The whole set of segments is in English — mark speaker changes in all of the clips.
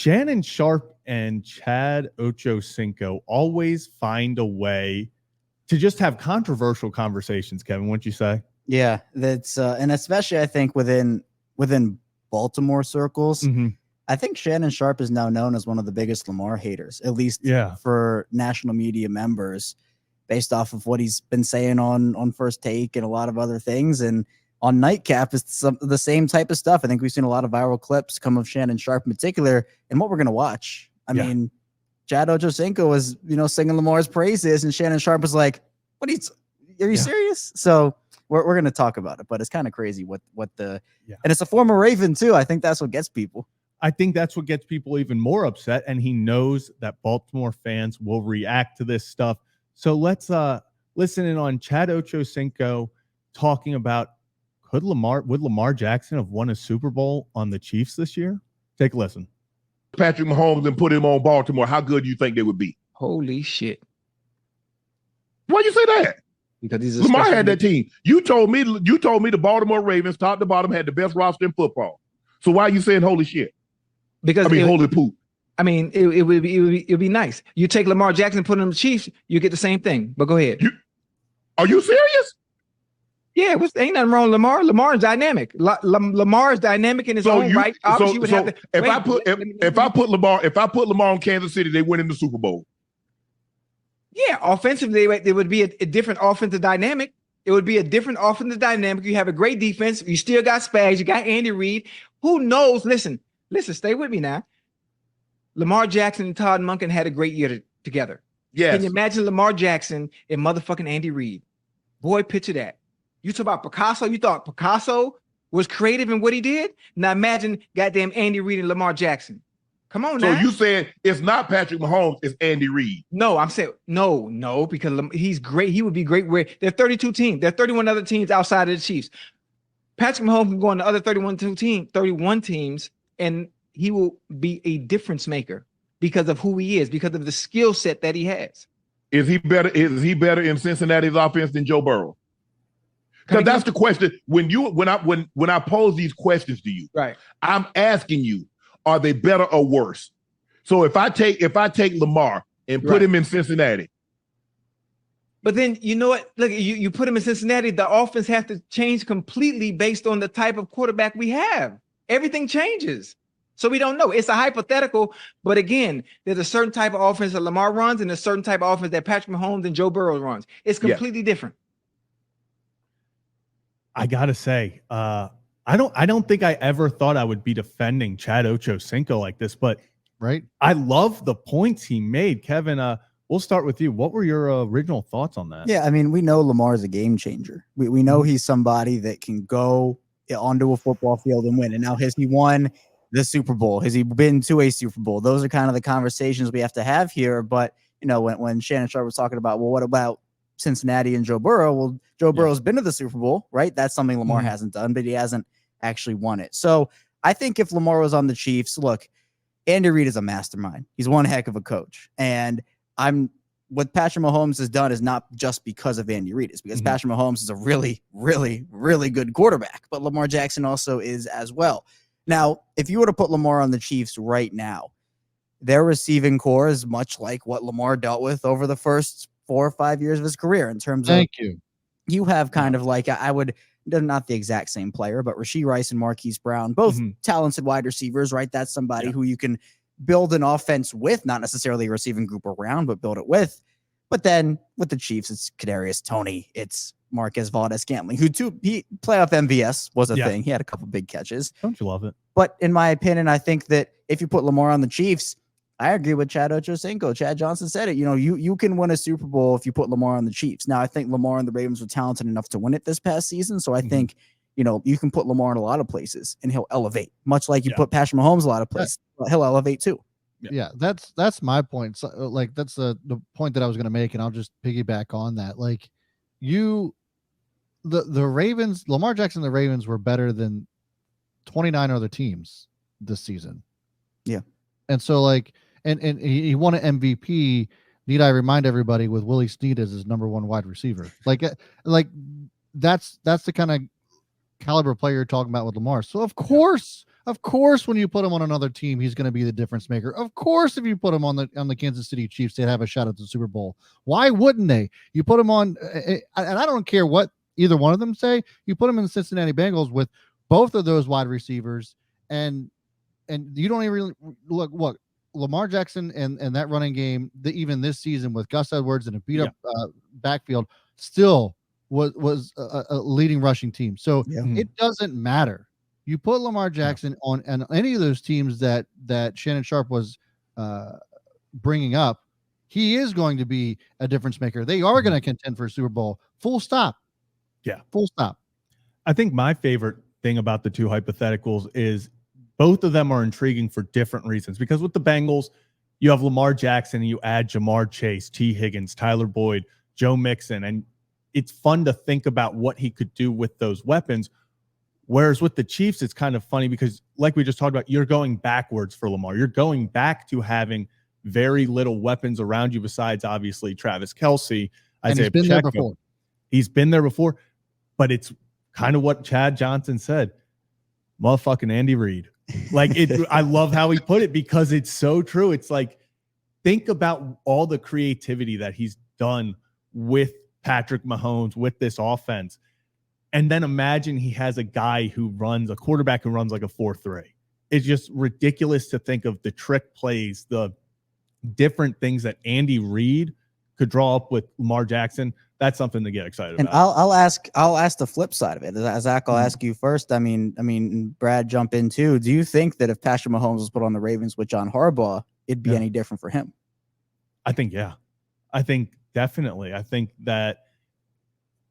Speaker 1: Shannon Sharpe and Chad Ochocinco always find a way to just have controversial conversations, Kevin, wouldn't you say?
Speaker 2: Yeah, that's and especially I think within Baltimore circles, I think Shannon Sharpe is now known as one of the biggest Lamar haters, at least for national media members, based off of what he's been saying on First Take and a lot of other things. And on Nightcap is the same type of stuff. I think we've seen a lot of viral clips come of Shannon Sharpe in particular, and what we're going to watch. I mean, Chad Ochocinco was, singing Lamar's praises, and Shannon Sharpe was like, are you serious? So we're going to talk about it, but it's kind of crazy what and it's a former Raven too. I think that's what gets people.
Speaker 1: I think that's what gets people even more upset. And he knows that Baltimore fans will react to this stuff. So let's listen in on Chad Ochocinco talking about would Lamar Jackson have won a Super Bowl on the Chiefs this year? Take a listen.
Speaker 3: Patrick Mahomes and put him on Baltimore, how good do you think they would be?
Speaker 4: Holy shit.
Speaker 3: Why you say that?
Speaker 4: Because
Speaker 3: Lamar had that team. You told me the Baltimore Ravens, top to bottom, had the best roster in football. So why are you saying holy shit?
Speaker 4: Because
Speaker 3: holy poop.
Speaker 4: I mean, it would be nice. You take Lamar Jackson, put him in the Chiefs, you get the same thing. But go ahead.
Speaker 3: Are you serious?
Speaker 4: Yeah, ain't nothing wrong with Lamar. Lamar is dynamic. Lamar is dynamic in his own right. Obviously,
Speaker 3: if I put Lamar on Kansas City, they win in the Super Bowl.
Speaker 4: Yeah, offensively, there would be a different offensive dynamic. It would be a different offensive dynamic. You have a great defense. You still got Spags. You got Andy Reid. Who knows? Listen, stay with me now. Lamar Jackson and Todd Monken had a great year together.
Speaker 3: Yes.
Speaker 4: Can you imagine Lamar Jackson and motherfucking Andy Reid? Boy, picture that. You talk about Picasso. You thought Picasso was creative in what he did? Now imagine goddamn Andy Reid and Lamar Jackson. Come on now.
Speaker 3: So you said it's not Patrick Mahomes, it's Andy Reid.
Speaker 4: No, I'm saying no, because he's great. He would be great where there are 32 teams. There are 31 other teams outside of the Chiefs. Patrick Mahomes can go on the other 31 teams, and he will be a difference maker because of who he is, because of the skill set that he has.
Speaker 3: Is he better in Cincinnati's offense than Joe Burrow? Because that's the question. When I pose these questions to you,
Speaker 4: right?
Speaker 3: I'm asking you, are they better or worse? So if I take Lamar and put him in Cincinnati.
Speaker 4: But then you know what? Look, you put him in Cincinnati, the offense has to change completely based on the type of quarterback we have. Everything changes. So we don't know. It's a hypothetical, but again, there's a certain type of offense that Lamar runs and a certain type of offense that Patrick Mahomes and Joe Burrow runs. It's completely different.
Speaker 1: I gotta say, I don't think I ever thought I would be defending Chad Ochocinco like this, but I love the points he made. Kevin, we'll start with you. What were your original thoughts on that?
Speaker 2: Yeah, I mean, we know Lamar is a game changer. We know he's somebody that can go onto a football field and win. And now, has he won the Super Bowl? Has he been to a Super Bowl? Those are kind of the conversations we have to have here. But, when Shannon Sharpe was talking about, well, what about Cincinnati and Joe Burrow? Well, Joe Burrow's been to the Super Bowl, right? That's something Lamar hasn't done, but he hasn't actually won it. So I think if Lamar was on the Chiefs, look, Andy Reid is a mastermind. He's one heck of a coach. And what Patrick Mahomes has done is not just because of Andy Reid. It's because Patrick Mahomes is a really, really, really good quarterback. But Lamar Jackson also is as well. Now, if you were to put Lamar on the Chiefs right now, their receiving core is much like what Lamar dealt with over the first 4 or 5 years of his career in terms of you have kind of like they're not the exact same player, but Rashee Rice and Marquise Brown, both talented wide receivers, right? That's somebody who you can build an offense with, not necessarily a receiving group around, but build it with. But then with the Chiefs, it's Kadarius Toney, it's Marquez Valdes-Scantling, who playoff MVS was a thing. He had a couple big catches.
Speaker 1: Don't you love it?
Speaker 2: But in my opinion, I think that if you put Lamar on the Chiefs, I agree with Chad Ochocinco. Chad Johnson said it. You can win a Super Bowl if you put Lamar on the Chiefs. Now, I think Lamar and the Ravens were talented enough to win it this past season. So I think, you can put Lamar in a lot of places and he'll elevate, much like you put Patrick Mahomes a lot of places. He'll elevate too.
Speaker 5: Yeah, that's my point. So, that's the point that I was going to make, and I'll just piggyback on that. Like, the Ravens, Lamar Jackson, the Ravens were better than 29 other teams this season. Yeah, and so and he won an MVP. Need I remind everybody, with Willie Snead as his number one wide receiver? That's the kind of caliber player you're talking about with Lamar. So of course Of course, when you put him on another team, he's going to be the difference maker. Of course, if you put him on the Kansas City Chiefs, they'd have a shot at the Super Bowl. Why wouldn't they? You put him on, and I don't care what either one of them say. You put him in the Cincinnati Bengals with both of those wide receivers, and you don't even look Lamar Jackson and that running game, even this season with Gus Edwards and a beat up backfield, still was a leading rushing team. So it doesn't matter. You put Lamar Jackson on any of those teams that Shannon Sharpe was bringing up, he is going to be a difference maker. They are going to contend for a Super Bowl. Full stop.
Speaker 1: Yeah.
Speaker 5: Full stop.
Speaker 1: I think my favorite thing about the two hypotheticals is both of them are intriguing for different reasons. Because with the Bengals, you have Lamar Jackson and you add Jamar Chase, T. Higgins, Tyler Boyd, Joe Mixon, and it's fun to think about what he could do with those weapons. Whereas with the Chiefs, it's kind of funny because, like we just talked about, you're going backwards for Lamar. You're going back to having very little weapons around you besides, obviously, Travis Kelce, Isaiah
Speaker 5: Pacheco. There before.
Speaker 1: He's been there before, but it's kind of what Chad Johnson said. Motherfucking Andy Reid. Like I love how he put it because it's so true. It's like, think about all the creativity that he's done with Patrick Mahomes, with this offense. And then imagine he has a guy who runs a quarterback who runs like a 4-3. It's just ridiculous to think of the trick plays, the different things that Andy Reid could draw up with Lamar Jackson. That's something to get excited
Speaker 2: and
Speaker 1: about.
Speaker 2: I'll ask the flip side of it. Zach, I'll ask you first. I mean, Brad, jump in too. Do you think that if Patrick Mahomes was put on the Ravens with John Harbaugh, it'd be any different for him?
Speaker 1: I think, I think definitely. I think that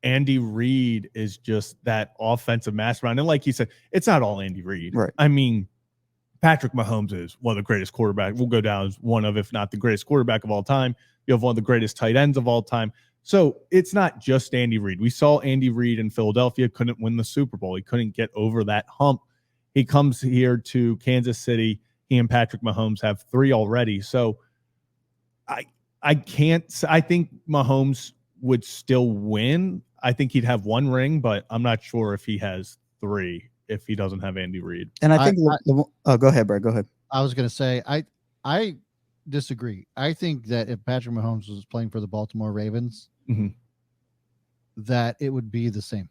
Speaker 1: Andy Reid is just that offensive mastermind. And like you said, it's not all Andy Reid.
Speaker 2: Right.
Speaker 1: I mean, Patrick Mahomes is one of the greatest quarterbacks. We'll go down as one of, if not the greatest quarterback of all time. You have one of the greatest tight ends of all time. So it's not just Andy Reid. We saw Andy Reid in Philadelphia, couldn't win the Super Bowl. He couldn't get over that hump. He comes here to Kansas City. He and Patrick Mahomes have 3 already. So I think Mahomes would still win. I think he'd have 1 ring, but I'm not sure if he has 3 if he doesn't have Andy Reid.
Speaker 2: And I think go ahead, Brad. Go ahead.
Speaker 5: I was going to say, I disagree. I think that if Patrick Mahomes was playing for the Baltimore Ravens, that it would be the same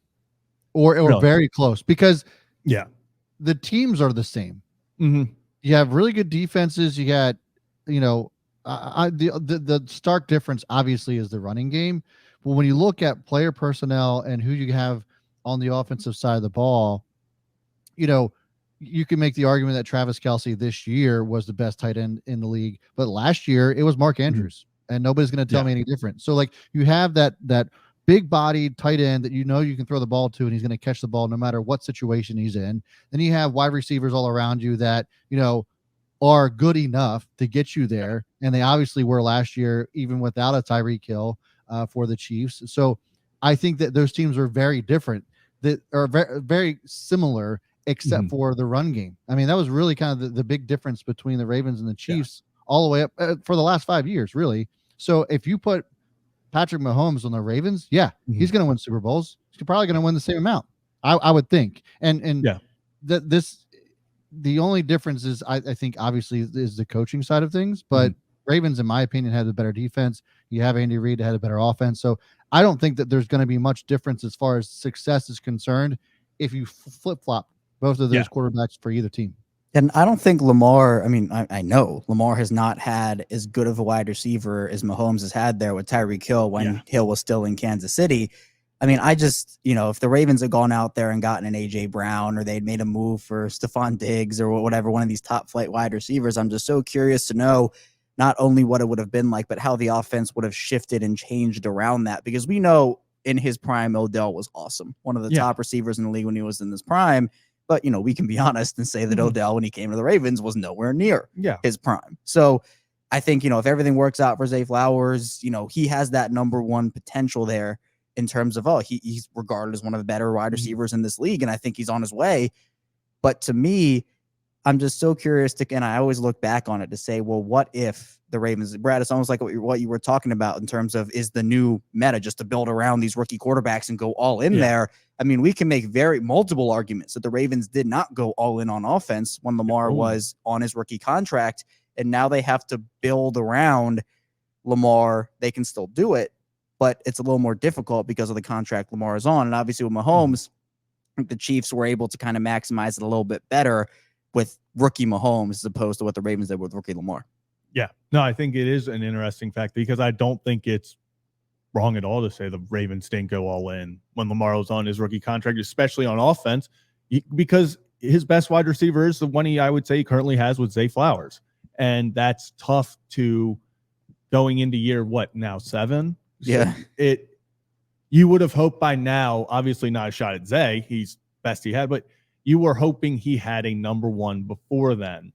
Speaker 5: or really? Very close because the teams are the same. You have really good defenses. You got, the stark difference obviously is the running game. But when you look at player personnel and who you have on the offensive side of the ball, you can make the argument that Travis Kelce this year was the best tight end in the league, but last year it was Mark Andrews, and nobody's going to tell me any different. So like you have that big bodied tight end that you can throw the ball to, and he's going to catch the ball no matter what situation he's in. Then you have wide receivers all around you that are good enough to get you there, and they obviously were last year, even without a Tyreek Hill for the Chiefs. So I think that those teams are very different, that are very, very similar, except for the run game. I mean, that was really kind of the big difference between the Ravens and the Chiefs all the way up for the last 5 years, really. So if you put Patrick Mahomes on the Ravens, he's going to win Super Bowls. He's probably going to win the same amount, I would think. And the only difference is, I think, obviously, is the coaching side of things. But Ravens, in my opinion, had a better defense. You have Andy Reid that had a better offense. So I don't think that there's going to be much difference as far as success is concerned if you flip-flop both of those quarterbacks for either team.
Speaker 2: And I don't think Lamar, I know Lamar has not had as good of a wide receiver as Mahomes has had there with Tyreek Hill when Hill was still in Kansas City. I mean, I just, if the Ravens had gone out there and gotten an A.J. Brown, or they'd made a move for Stephon Diggs or whatever, one of these top flight wide receivers, I'm just so curious to know not only what it would have been like, but how the offense would have shifted and changed around that. Because we know in his prime, Odell was awesome. One of the top receivers in the league when he was in his prime. But, we can be honest and say that Odell, when he came to the Ravens, was nowhere near his prime. So I think, if everything works out for Zay Flowers, he has that number 1 potential there in terms of, he's regarded as one of the better wide receivers in this league. And I think he's on his way. But to me, I'm just so curious to, and I always look back on it to say, well, what if the Ravens, Brad, it's almost like what you were talking about in terms of, is the new meta just to build around these rookie quarterbacks and go all in there? I mean, we can make multiple arguments that the Ravens did not go all in on offense when Lamar was on his rookie contract, and now they have to build around Lamar. They can still do it, but it's a little more difficult because of the contract Lamar is on. And obviously with Mahomes, the Chiefs were able to kind of maximize it a little bit better with rookie Mahomes as opposed to what the Ravens did with rookie Lamar.
Speaker 1: Yeah. No, I think it is an interesting fact because I don't think it's wrong at all to say the Ravens didn't go all in when Lamar was on his rookie contract, especially on offense, because his best wide receiver is the one I would say he currently has with Zay Flowers. And that's tough to going into year, what, now 7?
Speaker 2: Yeah.
Speaker 1: So you would have hoped by now, obviously not a shot at Zay, he's best he had, but you were hoping he had a number one before then.